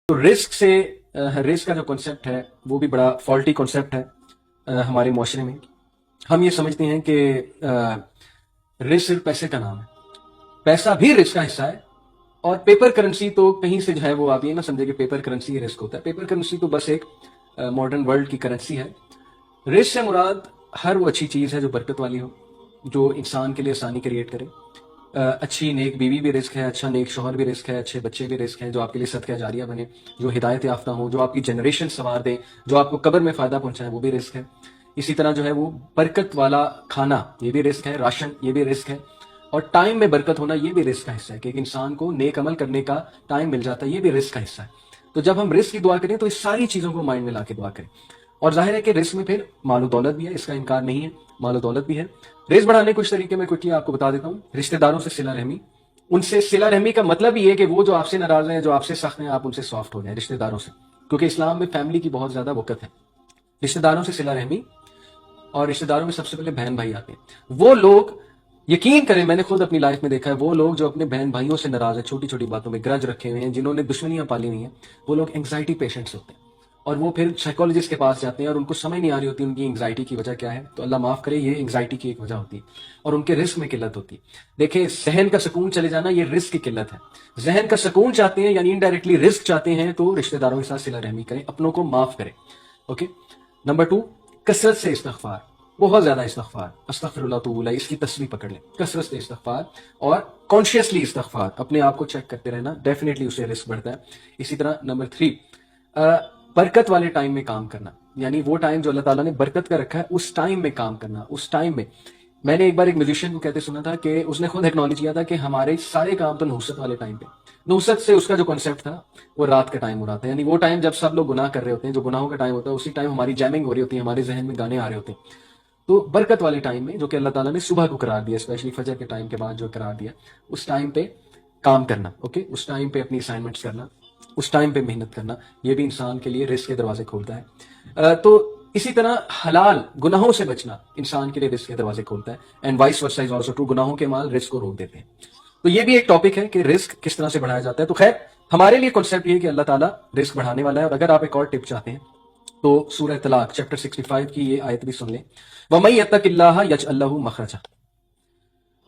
تو رسک کا جو کنسیپٹ ہے وہ بھی بڑا فالٹی کنسیپٹ ہے ہمارے معاشرے میں. ہم یہ سمجھتے ہیں کہ رسک صرف پیسے کا نام ہے. پیسہ بھی رسک کا حصہ ہے, اور پیپر کرنسی تو کہیں سے جو ہے وہ آپ یہ نہ سمجھے کہ پیپر کرنسی رسک ہوتا ہے. پیپر کرنسی تو بس ایک ماڈرن ورلڈ کی کرنسی ہے. رسک سے مراد ہر وہ اچھی چیز ہے جو برکت والی ہو, جو انسان کے لیے آسانی کریٹ کرے. اچھی نیک بیوی بھی رزق ہے, اچھا نیک شوہر بھی رزق ہے, اچھے بچے بھی رزق ہیں جو آپ کے لیے صدقہ جاریہ بنے, جو ہدایت یافتہ ہوں, جو آپ کی جنریشن سنوار دیں, جو آپ کو قبر میں فائدہ پہنچائیں, وہ بھی رزق ہے. اسی طرح جو ہے وہ برکت والا کھانا یہ بھی رزق ہے, راشن یہ بھی رزق ہے, اور ٹائم میں برکت ہونا یہ بھی رزق کا حصہ ہے کہ ایک انسان کو نیک عمل کرنے کا ٹائم مل جاتا ہے, یہ بھی رزق کا حصہ ہے. تو جب ہم رزق کی دعا کریں تو اس ساری چیزوں کو مائنڈ میں لا کے دعا کریں. اور ظاہر ہے کہ رزق میں پھر مال و دولت بھی ہے, اس کا انکار نہیں ہے, مال و دولت بھی ہے. رزق بڑھانے کچھ طریقے میں کوئکلی آپ کو بتا دیتا ہوں. رشتہ داروں سے صلہ رحمی, ان سے صلہ رحمی کا مطلب یہ ہے کہ وہ جو آپ سے ناراض ہیں, جو آپ سے سخت ہیں, آپ ان سے سافٹ ہو جائیں رشتہ داروں سے, کیونکہ اسلام میں فیملی کی بہت زیادہ وقت ہے. رشتہ داروں سے صلہ رحمی, اور رشتہ داروں میں سب سے پہلے بہن بھائی آتے ہیں. وہ لوگ یقین کریں, میں نے خود اپنی لائف میں دیکھا ہے, وہ لوگ جو اپنے بہن بھائیوں سے ناراض ہیں, چھوٹی چھوٹی باتوں میں گرج رکھے ہوئے ہیں, جنہوں نے دشمنیاں پالی ہوئی ہیں, وہ لوگ انگزائٹی پیشنٹس ہوتے ہیں. اور وہ پھر سائیکولوجسٹ کے پاس جاتے ہیں اور ان کو سمجھ نہیں آ رہی ہوتی ان کی انگزائٹی کی وجہ کیا ہے. تو اللہ معاف کرے, یہ انگزائٹی کی ایک وجہ ہوتی ہے, اور ان کے رزق میں قلت ہوتی ہے. دیکھیں, ذہن کا سکون چلے جانا یہ رزق کی قلت ہے. ذہن کا سکون چاہتے ہیں یعنی انڈائریکٹلی رزق چاہتے ہیں, تو رشتہ داروں کے ساتھ صلہ رحمی کریں, اپنوں کو معاف کریں. اوکے. نمبر 2, کثرت سے استغفار, بہت زیادہ استغفار, استغفر اللہ توب الیہ, اس کی تصویر پکڑ لیں. کثرت سے استغفار اور کانشیسلی استغفار, اپنے آپ کو چیک کرتے رہنا, ڈیفینیٹلی اس سے رزق بڑھتا ہے. اسی طرح نمبر 3, برکت والے ٹائم میں کام کرنا, یعنی وہ ٹائم جو اللہ تعالیٰ نے برکت کا رکھا ہے اس ٹائم میں کام کرنا. اس ٹائم میں میں نے ایک بار ایک میوزیشین کو کہتے سنا تھا کہ اس نے خود ایکنالج کیا تھا کہ ہمارے سارے کام تو نحوست والے ٹائم پہ, نحوست سے اس کا جو کنسیپٹ تھا وہ رات کا ٹائم ہو رہا تھا, یعنی وہ ٹائم جب سب لوگ گناہ کر رہے ہوتے ہیں, جو گناہوں کا ٹائم ہوتا ہے, اسی ٹائم ہماری جیمنگ ہو رہی ہوتی ہے, ہمارے ذہن میں گانے آ رہے ہوتے ہیں. تو برکت والے ٹائم میں جو کہ اللہ تعالیٰ نے صبح کو قرار دیا, اسپیشلی فجر کے ٹائم کے بعد جو قرار دیا, اس ٹائم پہ کام کرنا. اوکے, اس ٹائم پہ اپنی اسائنمنٹس کرنا, اس ٹائم پہ محنت کرنا, یہ بھی انسان کے لیے رزق کے دروازے کھولتا ہے. تو اسی طرح حلال گناہوں سے بچنا انسان کے لیے رزق کے دروازے کھولتا ہے, and vice versa is also true, گناہوں کے مال رزق کو روک دیتے ہیں. تو یہ بھی ایک ٹاپک ہے کہ رزق کس طرح سے بڑھایا جاتا ہے. تو خیر, ہمارے لیے کنسیپٹ یہ ہے کہ اللہ تعالیٰ رزق بڑھانے والا ہے. اور اگر آپ ایک اور ٹپ چاہتے ہیں تو سورہ طلاق چیپٹر 65 کی یہ آیت بھی سن لیں, وَمَن يَتَّقِ اللَّهَ يَجْعَل لَّهُ مَخْرَجًا.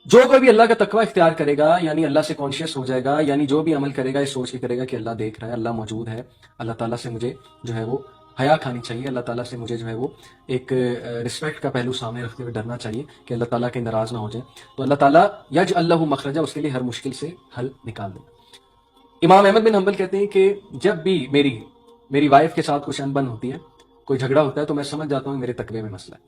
جو کوئی بھی اللہ کا تقوی اختیار کرے گا, یعنی اللہ سے کانشیس ہو جائے گا, یعنی جو بھی عمل کرے گا یہ سوچ کے کرے گا کہ اللہ دیکھ رہا ہے, اللہ موجود ہے, اللہ تعالیٰ سے مجھے جو ہے وہ حیا کھانی چاہیے, اللہ تعالیٰ سے مجھے جو ہے وہ ایک رسپیکٹ کا پہلو سامنے رکھتے ہوئے ڈرنا چاہیے کہ اللہ تعالیٰ کے ناراض نہ ہو جائے. تو اللہ تعالیٰ یجعل لہ مخرجا, اس کے لیے ہر مشکل سے حل نکال دے. امام احمد بن حنبل کہتے ہیں کہ جب بھی میری وائف کے ساتھ کچھ انبن ہوتی ہے, کوئی جھگڑا ہوتا ہے, تو میں سمجھ جاتا ہوں میرے تقوی میں مسئلہ ہے.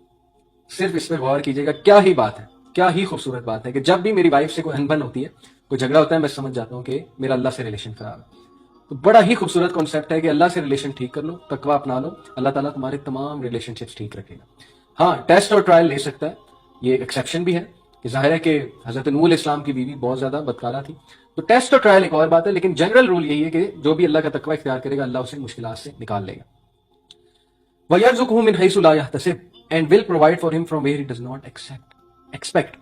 صرف اس پہ غور کیجیے گا, کیا ہی بات ہے, کیا ہی خوبصورت بات ہے کہ جب بھی میری وائف سے کوئی انبن ہوتی ہے, کوئی جھگڑا ہوتا ہے, میں سمجھ جاتا ہوں کہ میرا اللہ سے ریلیشن خراب ہے. تو بڑا ہی خوبصورت کانسیپٹ ہے کہ اللہ سے ریلیشن ٹھیک کر لو, تقوی اپنا لو, اللہ تعالیٰ تمہارے تمام ریلیشن شپس ٹھیک رکھے گا. ہاں, ٹیسٹ اور ٹرائل لے سکتا ہے, یہ ایکسیپشن بھی ہے کہ ظاہر ہے کہ حضرت نوح علیہ السلام کی بیوی بہت زیادہ بدکارہ تھی, تو ٹیسٹ اور ٹرائل ایک اور بات ہے, لیکن جنرل رول یہی ہے کہ جو بھی اللہ کا تقوی اختیار کرے گا اللہ اسے مشکلات سے نکال لے گا. وَيَرْزُقْهُ مِنْ حَيْثُ لَا يَحْتَسِبُ, and will provide for him from where he does not expect.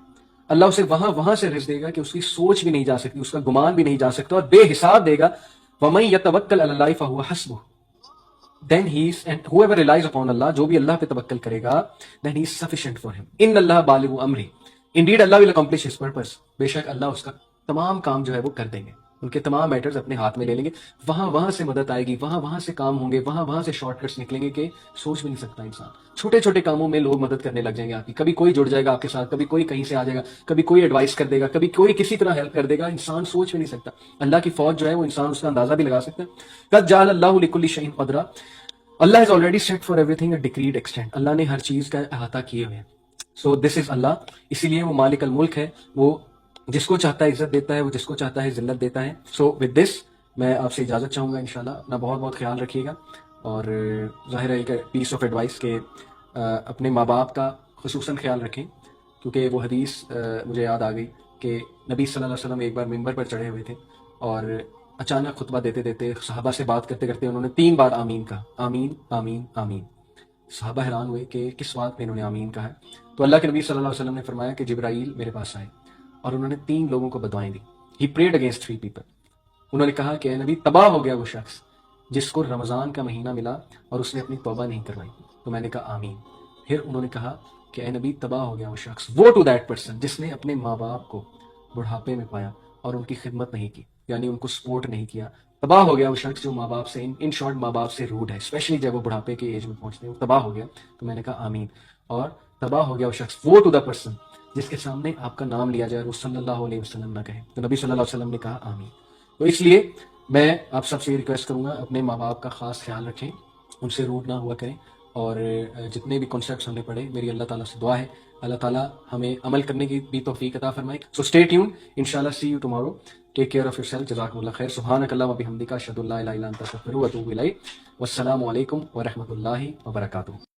اللہ اسے وہاں سے رزق دے گا کہ اس کی سوچ بھی نہیں جا سکتی, اس کا گمان بھی نہیں جا سکتا, اور بے حساب دے گا. وَمَن يَتَوَكَّلْ عَلَى اللَّهِ فَهُوَ حَسْبُهُ, then he is, and whoever relies upon Allah, جو بھی اللہ پہ توکل کرے گا, then he is sufficient for him. إِنَّ اللَّهَ بَالِغُ أَمْرِهِ, indeed Allah will accomplish his purpose. بے شک اللہ اس کا تمام کام جو ہے وہ کر دیں گے, ان کے تمام میٹرز اپنے ہاتھ میں لے لیں گے. وہاں سے مدد آئے گی, وہاں سے کام ہوں گے, وہاں سے شارٹ کٹس نکلیں گے کہ سوچ بھی نہیں سکتا انسان. چھوٹے چھوٹے کاموں میں لوگ مدد کرنے لگ جائیں گے آپ کی, کبھی کوئی جڑ جائے گا آپ کے ساتھ, کبھی کوئی کہیں سے آ جائے گا, کبھی کوئی ایڈوائس کر دے گا, کبھی کوئی کسی طرح ہیلپ کر دے گا, انسان سوچ بھی نہیں سکتا. اللہ کی فوج جو ہے وہ انسان اس کا اندازہ بھی لگا سکتا ہے. قد جعل اللہ لکل شیء قدرا, اللہ has already set for everything a decreed extent, اللہ نے ہر چیز کا احاطہ کیے ہوئے ہیں. So this is اللہ, اسی لیے وہ مالک الملک ہے, وہ جس کو چاہتا ہے عزت دیتا ہے, وہ جس کو چاہتا ہے ذلت دیتا ہے. سو with this میں آپ سے اجازت چاہوں گا انشاءاللہ. اپنا بہت بہت خیال رکھیے گا, اور ظاہر ہے ایک پیس آف ایڈوائس کہ اپنے ماں باپ کا خصوصاً خیال رکھیں, کیونکہ وہ حدیث مجھے یاد آ گئی کہ نبی صلی اللہ علیہ وسلم ایک بار ممبر پر چڑھے ہوئے تھے, اور اچانک خطبہ دیتے دیتے صحابہ سے بات کرتے کرتے انہوں نے 3 بار آمین کہا, آمین آمین آمین. صحابہ حیران ہوئے کہ کس بات پہ انہوں نے آمین کہا ہے. تو اللہ کے نبی صلی اللہ علیہ وسلم نے فرمایا کہ جبرائیل میرے پاس آئے اور انہوں نے 3 لوگوں کو بدوائیں دی. He prayed against 3 people. انہوں نے کہا کہ اے نبی, تباہ ہو گیا وہ شخص جس کو رمضان کا مہینہ ملا اور اس نے اپنی توبہ نہیں کروائی. تو میں نے کہا آمین. پھر انہوں نے کہا کہ اے نبی تباہ ہو گیا وہ شخص. وہ ٹو دیٹ پرسن جس نے اپنے ماں باپ کو بڑھاپے میں پایا اور ان کی خدمت نہیں کی, یعنی ان کو سپورٹ نہیں کیا. تباہ ہو گیا وہ شخص جو ماں باپ سے ان شارٹ ماں باپ سے روڈ ہے, اسپیشلی جب وہ بڑھاپے کے ایج میں پہنچتے ہیں, وہ تباہ ہو گیا. تو میں نے کہا آمین. اور تباہ ہو گیا وہ شخص, وہ ٹو دا پرسن جس کے سامنے آپ کا نام لیا جائے اور وہ صلی اللہ علیہ وسلم نہ کہے. تو نبی صلی اللہ علیہ وسلم نے کہا آمین. تو اس لیے میں آپ سب سے یہ ریکویسٹ کروں گا, اپنے ماں باپ کا خاص خیال رکھیں, ان سے روڈ نہ ہوا کریں. اور جتنے بھی کنسیپٹس ہم نے پڑھے, میری اللہ تعالیٰ سے دعا ہے اللہ تعالیٰ ہمیں عمل کرنے کی بھی توفیق عطا فرمائے. سو اسٹے ٹیون, انشاءاللہ see you tomorrow. Take care of yourself, جزاکم اللہ خیر. سبحانک اللہم و بحمدک, اشہد ان لا الہ الا انت, استغفرک و اتوب الیک. والسلام علیکم ورحمۃ اللہ وبرکاتہ.